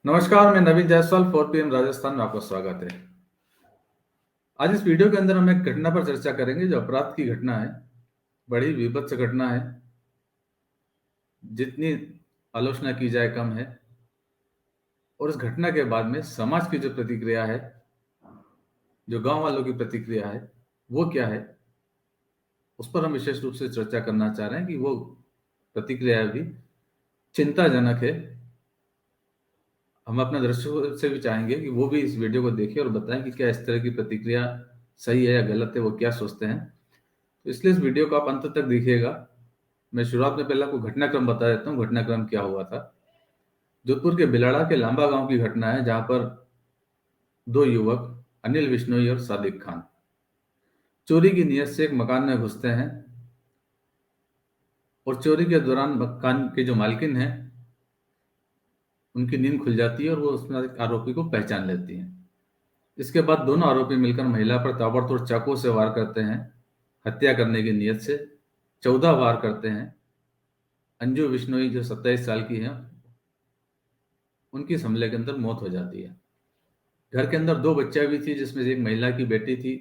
नमस्कार, मैं नवीन जायसवाल 4 PM राजस्थान में आपका स्वागत है। आज इस वीडियो के अंदर हम एक घटना पर चर्चा करेंगे जो अपराध की घटना है। बड़ी विभत्स घटना है। जितनी आलोचना की जाए कम है। और इस घटना के बाद में समाज की जो प्रतिक्रिया है, जो गांव वालों की प्रतिक्रिया है, वो क्या है, उस पर हम विशेष रूप से चर्चा करना चाह रहे हैं कि वो प्रतिक्रिया भी चिंताजनक है। हम अपने दर्शकों से भी चाहेंगे कि वो भी इस वीडियो को देखें और बताएं कि क्या इस तरह की प्रतिक्रिया सही है या गलत है, वो क्या सोचते हैं। तो इसलिए इस वीडियो को आप अंत तक देखिएगा। मैं शुरुआत में पहले आपको घटनाक्रम बता देता हूँ, घटनाक्रम क्या हुआ था। जोधपुर के बिलाड़ा के लांबा गांव की घटना है, जहां पर दो युवक अनिल बिश्नोई और सादिक खान चोरी की नीयत से एक मकान में घुसते हैं और चोरी के दौरान मकान के जो मालकिन है उनकी नींद खुल जाती है और वो उसमें एक आरोपी को पहचान लेती हैं। इसके बाद दोनों आरोपी मिलकर महिला पर ताबड़तोड़ चाकू से वार करते हैं, हत्या करने की नीयत से। 14 वार करते हैं। अंजू बिश्नोई जो 27 साल की है, उनकी इस हमले के अंदर मौत हो जाती है। घर के अंदर दो बच्चा भी थी, जिसमें से एक महिला की बेटी थी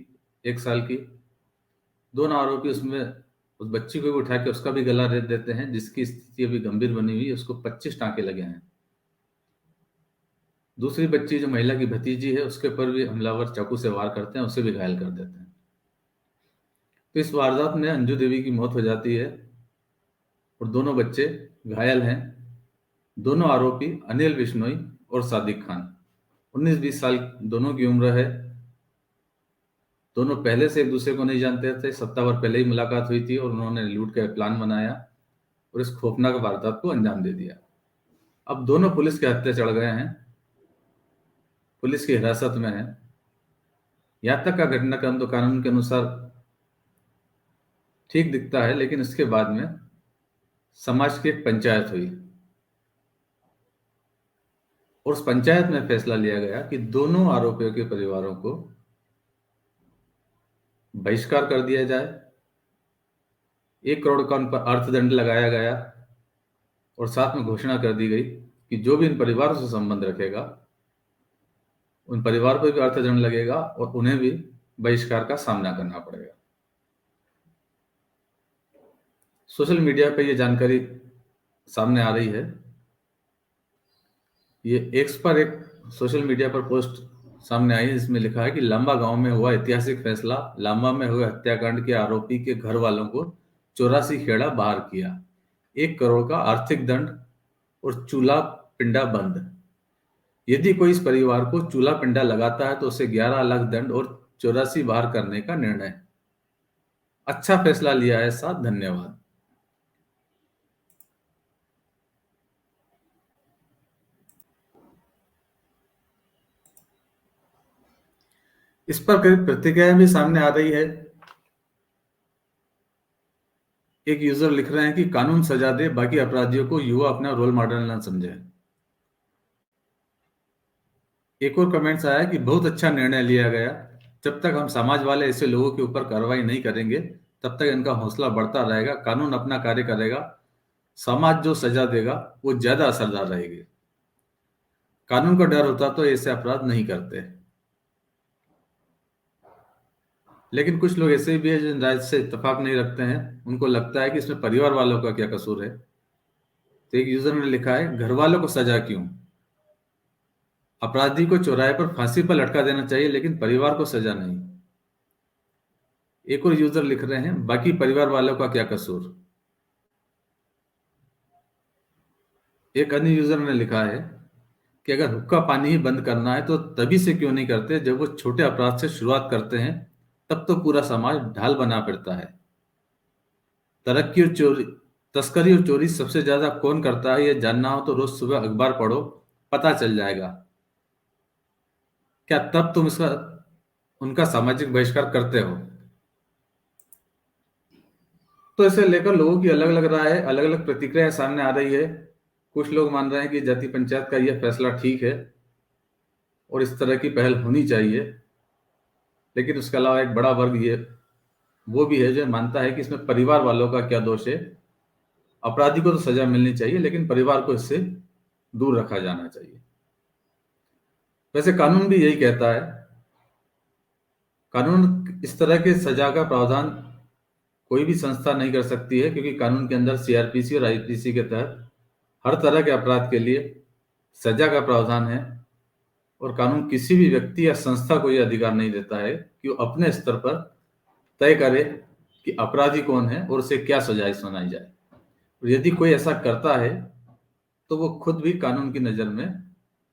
1 साल की। दोनों आरोपी उसमें उस बच्ची को भी उठा के उसका भी गला रेत देते हैं, जिसकी स्थिति अभी गंभीर बनी हुई है। उसको 25 टांके लगे हैं। दूसरी बच्ची जो महिला की भतीजी है, उसके ऊपर भी हमलावर चाकू से वार करते हैं, उसे भी घायल कर देते हैं। तो इस वारदात में अंजू देवी की मौत हो जाती है और दोनों बच्चे घायल हैं। दोनों आरोपी अनिल बिश्नोई और सादिक खान 19-20 साल दोनों की उम्र है। दोनों पहले से एक दूसरे को नहीं जानते थे। सप्ताह भर पहले ही मुलाकात हुई थी और उन्होंने लूट का प्लान बनाया और इस खौफनाक वारदात को अंजाम दे दिया। अब दोनों पुलिस के हत्थे चढ़ गए हैं, पुलिस की हिरासत में है। यहाँ तक का घटनाक्रम तो कानून के अनुसार ठीक दिखता है, लेकिन इसके बाद में समाज की एक पंचायत हुई और उस पंचायत में फैसला लिया गया कि दोनों आरोपियों के परिवारों को बहिष्कार कर दिया जाए। 1 करोड़ का उन पर अर्थदंड लगाया गया और साथ में घोषणा कर दी गई कि जो भी इन परिवारों से संबंध रखेगा उन परिवार पर भी अर्थदंड लगेगा और उन्हें भी बहिष्कार का सामना करना पड़ेगा। सोशल मीडिया पर यह जानकारी सामने आ रही है। ये एक्स पर एक सोशल मीडिया पर पोस्ट सामने आई है, जिसमें लिखा है कि लांबा गांव में हुआ ऐतिहासिक फैसला। लांबा में हुए हत्याकांड के आरोपी के घर वालों को 84 खेड़ा बाहर किया। 1 करोड़ का आर्थिक दंड और चूल्हा पिंडा बंद। यदि कोई इस परिवार को चूल्हा पिंडा लगाता है तो उसे 11 लाख दंड और 84 बाहर करने का निर्णय। अच्छा फैसला लिया है साथ, धन्यवाद। इस पर कई प्रतिक्रियाएं भी सामने आ रही है। एक यूजर लिख रहे हैं कि कानून सजा दे, बाकी अपराधियों को युवा अपना रोल मॉडल न समझे। एक और कमेंट्स आया कि बहुत अच्छा निर्णय लिया गया। जब तक हम समाज वाले ऐसे लोगों के ऊपर कार्रवाई नहीं करेंगे तब तक इनका हौसला बढ़ता रहेगा। कानून अपना कार्य करेगा, समाज जो सजा देगा वो ज्यादा असरदार रहेगी। कानून का डर होता तो ऐसे अपराध नहीं करते। लेकिन कुछ लोग ऐसे भी हैं जो इन राय से इत्तेफाक नहीं रखते हैं। उनको लगता है कि इसमें परिवार वालों का क्या कसूर है। तो एक यूजर ने लिखा है, घर वालों को सजा क्यों? अपराधी को चौराहे पर फांसी पर लटका देना चाहिए, लेकिन परिवार को सजा नहीं। एक और यूजर लिख रहे हैं, बाकी परिवार वालों का क्या कसूर? एक अन्य यूजर ने लिखा है कि अगर हुक्का पानी ही बंद करना है तो तभी से क्यों नहीं करते जब वो छोटे अपराध से शुरुआत करते हैं। तब तो पूरा समाज ढाल बना फिरता है। तरक्की और चोरी तस्करी और चोरी सबसे ज्यादा कौन करता है, यह जानना हो तो रोज सुबह अखबार पढ़ो, पता चल जाएगा। क्या तब तुम इसका उनका सामाजिक बहिष्कार करते हो? तो इसे लेकर लोगों की अलग अलग राय है, अलग अलग प्रतिक्रिया सामने आ रही है। कुछ लोग मान रहे हैं कि जाति पंचायत का यह फैसला ठीक है और इस तरह की पहल होनी चाहिए। लेकिन उसके अलावा एक बड़ा वर्ग ये वो भी है जो मानता है कि इसमें परिवार वालों का क्या दोष है। अपराधी को तो सजा मिलनी चाहिए, लेकिन परिवार को इससे दूर रखा जाना चाहिए। वैसे कानून भी यही कहता है। कानून इस तरह के सजा का प्रावधान कोई भी संस्था नहीं कर सकती है, क्योंकि कानून के अंदर सीआरपीसी और आईपीसी के तहत हर तरह के अपराध के लिए सजा का प्रावधान है। और कानून किसी भी व्यक्ति या संस्था को यह अधिकार नहीं देता है कि वो अपने स्तर पर तय करे कि अपराधी कौन है और उसे क्या सजा सुनाई जाए। और यदि कोई ऐसा करता है तो वो खुद भी कानून की नजर में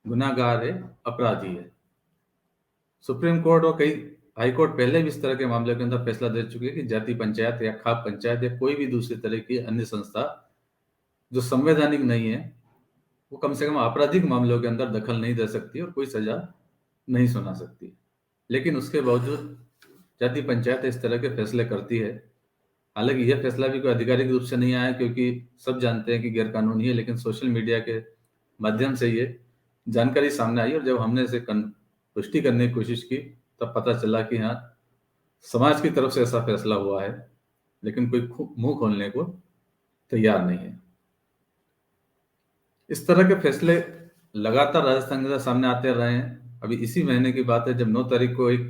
गुनाहगार है, अपराधी है। सुप्रीम कोर्ट और कई हाई कोर्ट पहले भी इस तरह के मामले के अंदर फैसला दे चुके हैं कि जाति पंचायत या खाप पंचायत या कोई भी दूसरी तरह की अन्य संस्था जो संवैधानिक नहीं है, वो कम से कम आपराधिक मामलों के अंदर दखल नहीं दे सकती और कोई सजा नहीं सुना सकती। लेकिन उसके बावजूद जाति पंचायत इस तरह के फैसले करती है। हालांकि यह फैसला भी कोई आधिकारिक रूप से नहीं आया, क्योंकि सब जानते हैं कि गैर कानूनी है, लेकिन सोशल मीडिया के माध्यम से ये जानकारी सामने आई और जब हमने इसे पुष्टि करने की कोशिश की तब पता चला कि हाँ, समाज की तरफ से ऐसा फैसला हुआ है, लेकिन कोई मुंह खोलने को तैयार नहीं है। इस तरह के फैसले लगातार राजस्थान के अंदर सामने आते रहे हैं। अभी इसी महीने की बात है जब 9 तारीख को एक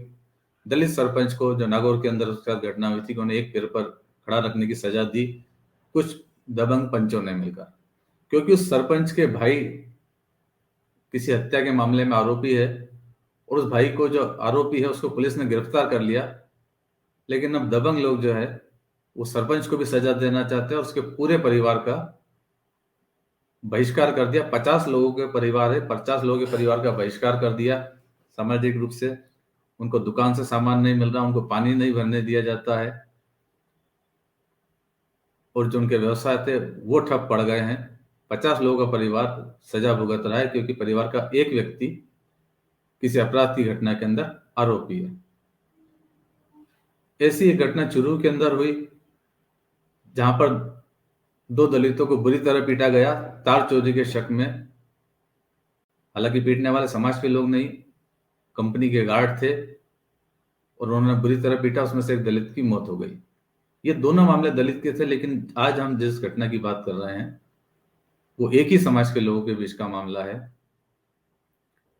दलित सरपंच को, जो नागौर के अंदर उसके साथ घटना हुई थी, उन्हें एक पैर पर खड़ा रखने की सजा दी कुछ दबंग पंचों ने मिलकर, क्योंकि उस सरपंच के भाई किसी हत्या के मामले में आरोपी है और उस भाई को, जो आरोपी है, उसको पुलिस ने गिरफ्तार कर लिया। लेकिन अब दबंग लोग जो है वो सरपंच को भी सजा देना चाहते हैं और उसके पूरे परिवार का बहिष्कार कर दिया। 50 लोगों के परिवार है, 50 लोगों के परिवार का बहिष्कार कर दिया सामाजिक रूप से। उनको दुकान से सामान नहीं मिल रहा, उनको पानी नहीं भरने दिया जाता है और जो उनके व्यवसाय थे वो ठप पड़ गए हैं। 50 लोगों का परिवार सजा भुगत रहा है क्योंकि परिवार का एक व्यक्ति किसी अपराध की घटना के अंदर आरोपी है। ऐसी एक घटना चुरू के अंदर हुई जहां पर 2 दलितों को बुरी तरह पीटा गया तार चोरी के शक में। हालांकि पीटने वाले समाज के लोग नहीं, कंपनी के गार्ड थे और उन्होंने बुरी तरह पीटा, उसमें से एक दलित की मौत हो गई। ये दोनों मामले दलित के थे, लेकिन आज हम जिस घटना की बात कर रहे हैं वो एक ही समाज के लोगों के बीच का मामला है।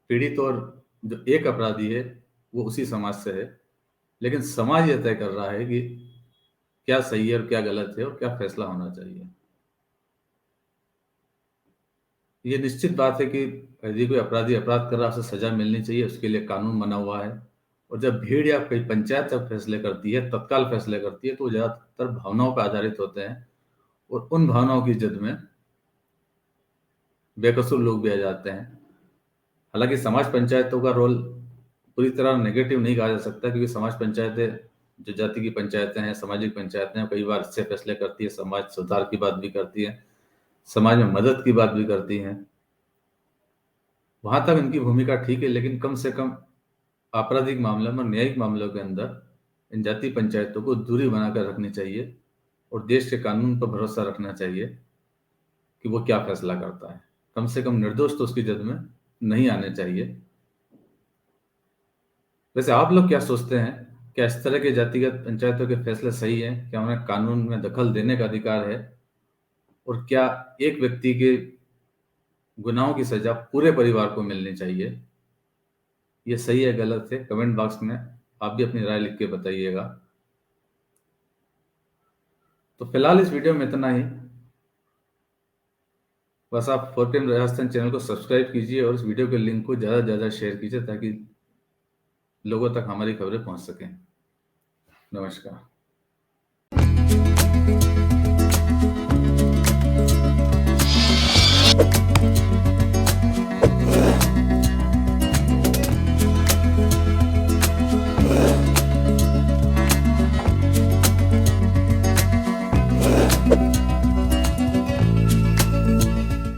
पीड़ित और जो एक अपराधी है वो उसी समाज से है, लेकिन समाज यह तय कर रहा है कि क्या सही है और क्या गलत है और क्या फैसला होना चाहिए। ये निश्चित बात है कि यदि कोई अपराधी अपराध कर रहा है उसे सजा मिलनी चाहिए, उसके लिए कानून बना हुआ है। और जब भीड़ या कोई पंचायत जब फैसले करती है, तत्काल फैसले करती है, तो ज्यादातर भावनाओं पर आधारित होते हैं और उन भावनाओं की जद में बेकसूर लोग भी आ जाते हैं। हालांकि समाज पंचायतों का रोल पूरी तरह नेगेटिव नहीं कहा जा सकता, क्योंकि समाज पंचायतें जो जाति की पंचायतें हैं, सामाजिक पंचायतें हैं, कई बार अच्छे फैसले करती है, समाज सुधार की बात भी करती है, समाज में मदद की बात भी करती हैं। वहां तक इनकी भूमिका ठीक है, लेकिन कम से कम आपराधिक मामलों में, न्यायिक मामलों के अंदर इन जाति पंचायतों को दूरी बनाकर रखनी चाहिए और देश के कानून पर भरोसा रखना चाहिए कि वो क्या फैसला करता है। कम से कम निर्दोष तो उसकी जद में नहीं आने चाहिए। वैसे आप लोग क्या सोचते हैं? क्या इस तरह के जातिगत पंचायतों के फैसले सही हैं? क्या उन्हें कानून में दखल देने का अधिकार है? और क्या एक व्यक्ति के गुनाहों की सजा पूरे परिवार को मिलनी चाहिए? ये सही है गलत है, कमेंट बॉक्स में आप भी अपनी राय लिख के बताइएगा। तो फिलहाल इस वीडियो में इतना ही। बस आप 4PM राजस्थान चैनल को सब्सक्राइब कीजिए और इस वीडियो के लिंक को ज़्यादा से ज़्यादा शेयर कीजिए ताकि लोगों तक हमारी खबरें पहुंच सकें। नमस्कार।